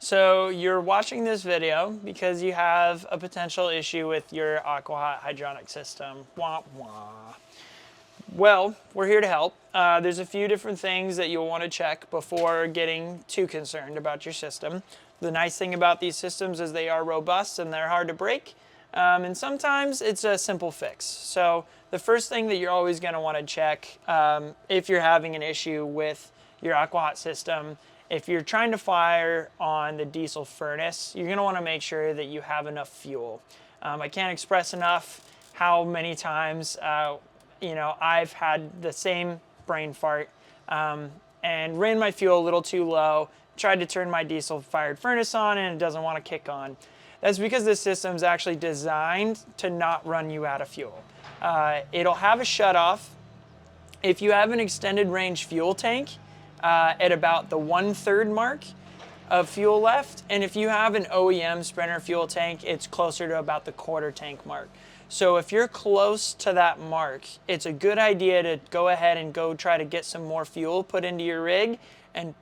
So you're watching this video because you have a potential issue with your Aqua-Hot hydronic system. Wah, wah. Well, we're here to help. There's a few different things that you'll want to check before getting too concerned about your system. The nice thing about these systems is they are robust and they're hard to break. And sometimes it's a simple fix. So the first thing that you're always going to want to check if you're having an issue with your Aqua-Hot system, if you're trying to fire on the diesel furnace, you're going to want to make sure that you have enough fuel. I can't express enough how many times I've had the same brain fart and ran my fuel a little too low, tried to turn my diesel fired furnace on and it doesn't want to kick on. That's because this system is actually designed to not run you out of fuel. It'll have a shutoff if you have an extended range fuel tank at about the 1/3 mark of fuel left, and if you have an OEM Sprinter fuel tank, it's closer to about the 1/4 tank mark. So if you're close to that mark, it's a good idea to go ahead and go try to get some more fuel put into your rig and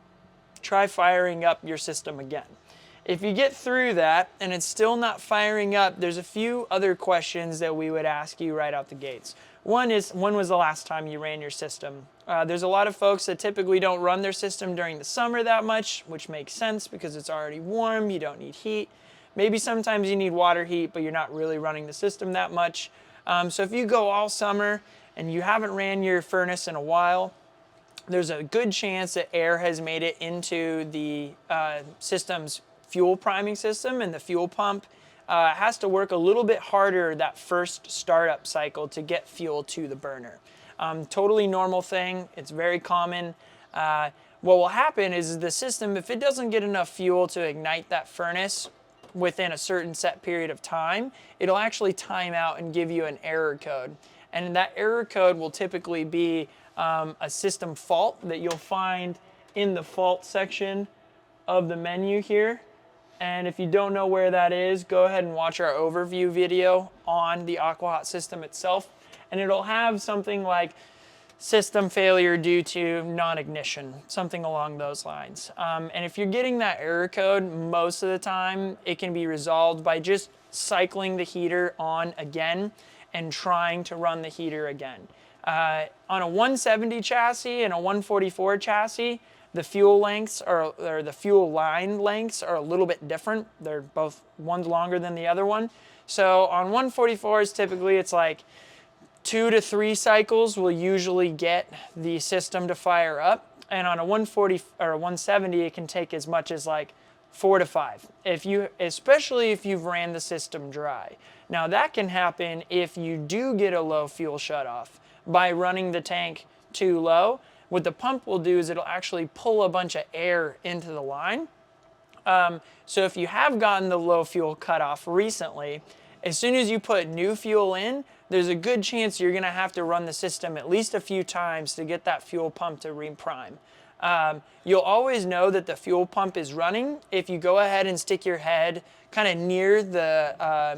try firing up your system again. If you get through that and it's still not firing up, there's a few other questions that we would ask you right out the gates. One is, when was the last time you ran your system? There's a lot of folks that typically don't run their system during the summer that much, which makes sense because it's already warm, you don't need heat. Maybe sometimes you need water heat, but you're not really running the system that much. So if you go all summer and you haven't ran your furnace in a while, there's a good chance that air has made it into the system's fuel priming system, and the fuel pump has to work a little bit harder that first startup cycle to get fuel to the burner. Totally normal thing. It's very common. What will happen is the system, if it doesn't get enough fuel to ignite that furnace within a certain set period of time, it'll actually time out and give you an error code. And that error code will typically be a system fault that you'll find in the fault section of the menu here. And if you don't know where that is, go ahead and watch our overview video on the Aqua-Hot system itself. And it'll have something like system failure due to non-ignition, something along those lines. And if you're getting that error code, most of the time it can be resolved by just cycling the heater on again and trying to run the heater again. On a 170 chassis and a 144 chassis, the fuel lengths or the fuel line lengths are a little bit different. They're both, one's longer than the other one. So on 144s, typically it's like 2 to 3 cycles will usually get the system to fire up. And on a 140 or a 170, it can take as much as like 4 to 5, especially if you've ran the system dry. Now that can happen if you do get a low fuel shutoff by running the tank too low. What the pump will do is it'll actually pull a bunch of air into the line. So if you have gotten the low fuel cutoff recently, as soon as you put new fuel in, there's a good chance you're going to have to run the system at least a few times to get that fuel pump to reprime. You'll always know that the fuel pump is running if you go ahead and stick your head kind of near the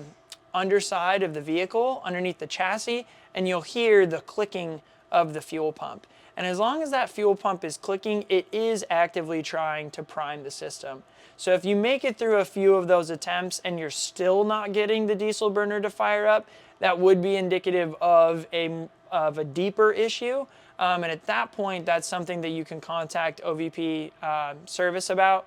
underside of the vehicle, underneath the chassis, and you'll hear the clicking of the fuel pump. And as long as that fuel pump is clicking, it is actively trying to prime the system. So if you make it through a few of those attempts and you're still not getting the diesel burner to fire up, that would be indicative of a deeper issue. And at that point, that's something that you can contact OVP service about.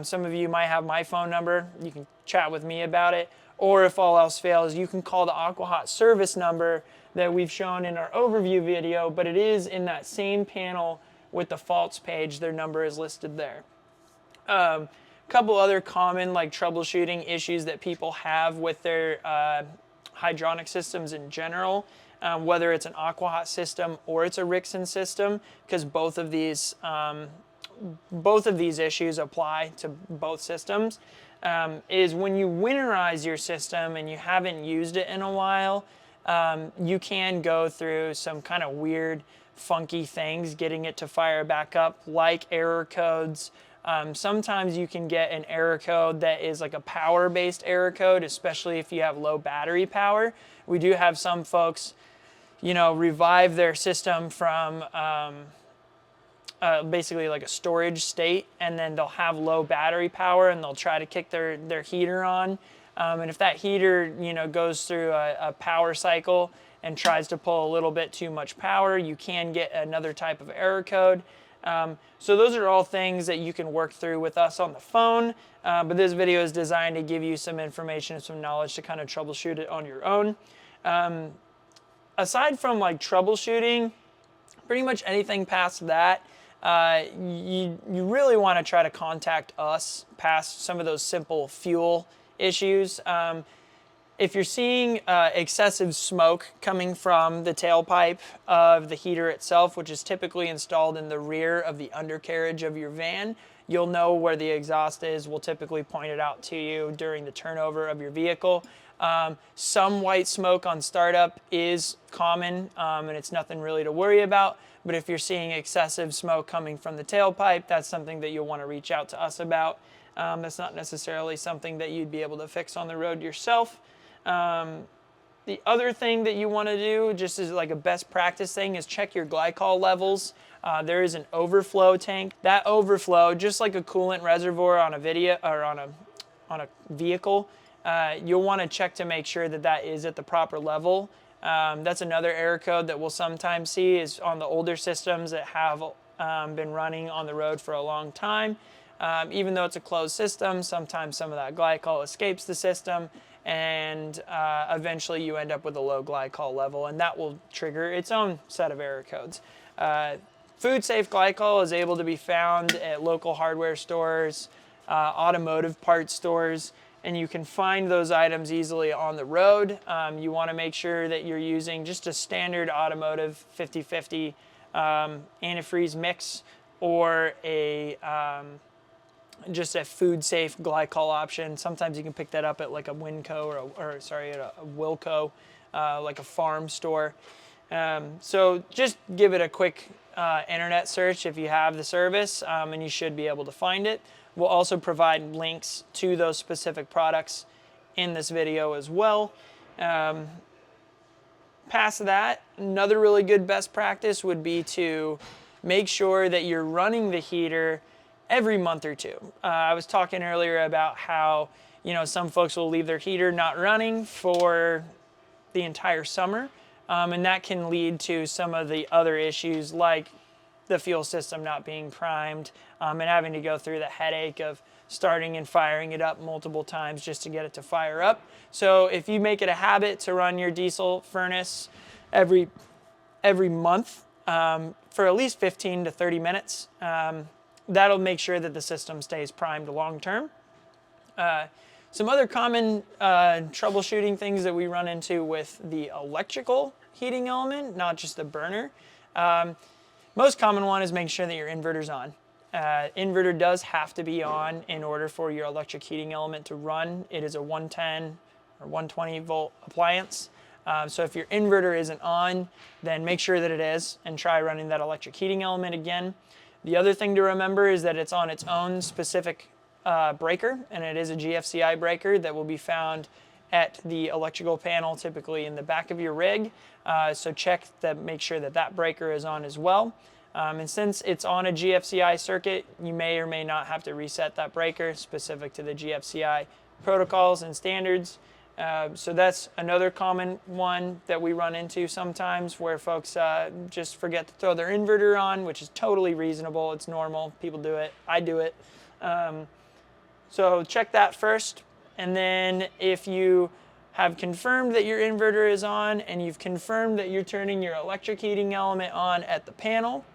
Some of you might have my phone number. You can chat with me about it. Or if all else fails, you can call the Aqua-Hot service number that we've shown in our overview video, but it is in that same panel with the faults page. Their number is listed there. Couple other common troubleshooting issues that people have with their hydronic systems in general, whether it's an Aqua-Hot system or it's a Rixson system, because both of these issues apply to both systems, is when you winterize your system and you haven't used it in a while, you can go through some kind of weird, funky things getting it to fire back up, like error codes. Sometimes you can get an error code that is like a power-based error code, especially if you have low battery power. We do have some folks, revive their system from basically like a storage state, and then they'll have low battery power and they'll try to kick their heater on. And if that heater, goes through a power cycle and tries to pull a little bit too much power, you can get another type of error code. So those are all things that you can work through with us on the phone, but this video is designed to give you some information and some knowledge to kind of troubleshoot it on your own. Aside from like troubleshooting, pretty much anything past that, you really want to try to contact us past some of those simple fuel issues. If you're seeing excessive smoke coming from the tailpipe of the heater itself, which is typically installed in the rear of the undercarriage of your van, you'll know where the exhaust is. We'll typically point it out to you during the turnover of your vehicle. Some white smoke on startup is common, and it's nothing really to worry about. But if you're seeing excessive smoke coming from the tailpipe, that's something that you'll want to reach out to us about. That's not necessarily something that you'd be able to fix on the road yourself. The other thing that you want to do, just as like a best practice thing, is check your glycol levels. There is an overflow tank. That overflow, just like a coolant reservoir on a vehicle, you'll want to check to make sure that that is at the proper level. That's another error code that we'll sometimes see is on the older systems that have been running on the road for a long time. Even though it's a closed system, sometimes some of that glycol escapes the system, and eventually you end up with a low glycol level, and that will trigger its own set of error codes. Food safe glycol is able to be found at local hardware stores, automotive parts stores, and you can find those items easily on the road. You want to make sure that you're using just a standard automotive 50-50 antifreeze mix, or just a food safe glycol option. Sometimes you can pick that up at like a Winco at a Wilco, like a farm store. So just give it a quick internet search if you have the service, and you should be able to find it. We'll also provide links to those specific products in this video as well. Past that, another really good best practice would be to make sure that you're running the heater every month or two. I was talking earlier about how some folks will leave their heater not running for the entire summer, and that can lead to some of the other issues like the fuel system not being primed, and having to go through the headache of starting and firing it up multiple times just to get it to fire up. So if you make it a habit to run your diesel furnace every month for at least 15 to 30 minutes, that'll make sure that the system stays primed long term. Some other common troubleshooting things that we run into with the electrical heating element, not just the burner. Most common one is making sure that your inverter's on. Inverter does have to be on in order for your electric heating element to run. It is a 110 or 120 volt appliance. So if your inverter isn't on, then make sure that it is and try running that electric heating element again. The other thing to remember is that it's on its own specific breaker, and it is a GFCI breaker that will be found at the electrical panel, typically in the back of your rig. So check that, make sure that that breaker is on as well. And since it's on a GFCI circuit, you may or may not have to reset that breaker specific to the GFCI protocols and standards. So that's another common one that we run into sometimes, where folks just forget to throw their inverter on, which is totally reasonable. It's normal. People do it. I do it. So check that first. And then if you have confirmed that your inverter is on and you've confirmed that you're turning your electric heating element on at the panel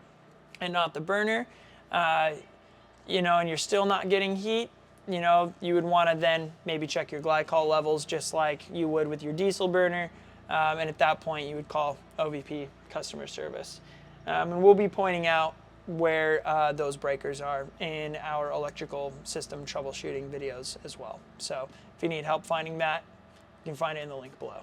and not the burner, and you're still not getting heat, you would want to then maybe check your glycol levels just like you would with your diesel burner. And at that point, you would call OVP customer service. And we'll be pointing out where those breakers are in our electrical system troubleshooting videos as well. So if you need help finding that, you can find it in the link below.